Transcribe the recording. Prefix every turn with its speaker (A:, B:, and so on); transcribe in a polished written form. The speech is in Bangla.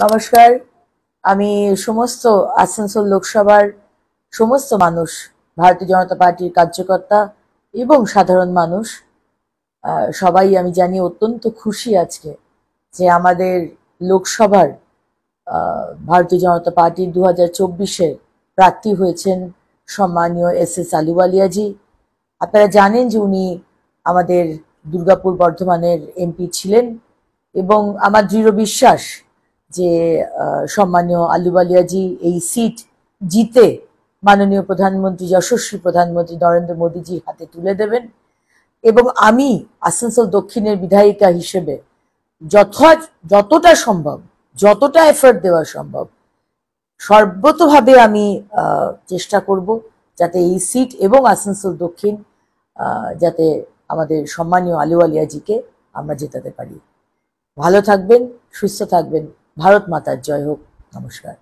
A: নমস্কার। আমি সমস্ত আসানসোল লোকসভার সমস্ত মানুষ, ভারতীয় জনতা পার্টির কার্যকর্তা এবং সাধারণ মানুষ সবাই আমি জানি অত্যন্ত খুশি আজকে যে আমাদের লোকসভার ভারতীয় জনতা পার্টির 2024-এ প্রার্থী হয়েছেন সম্মানীয় এস আলুওয়ালিয়াজি। আপনারা জানেন যে উনি আমাদের দুর্গাপুর বর্ধমানের এমপি ছিলেন এবং আমার দৃঢ় বিশ্বাস যে সম্মানীয় আলুওয়ালিয়াজি এই সিট জিতে মাননীয় প্রধানমন্ত্রী, যশস্বী প্রধানমন্ত্রী নরেন্দ্র মোদীজির হাতে তুলে দেবেন এবং আমি আসানসোল দক্ষিণের বিধায়িকা হিসেবে যতটা সম্ভব, যতটা এফর্ট দেওয়া সম্ভব, সর্বতভাবে আমি চেষ্টা করব যাতে এই সিট এবং আসানসোল দক্ষিণ যাতে আমাদের সম্মানীয় আলুওয়ালিয়াজিকে আমরা জেতাতে পারি। ভালো থাকবেন, সুস্থ থাকবেন। ভারত মাতার জয় হোক। নমস্কার।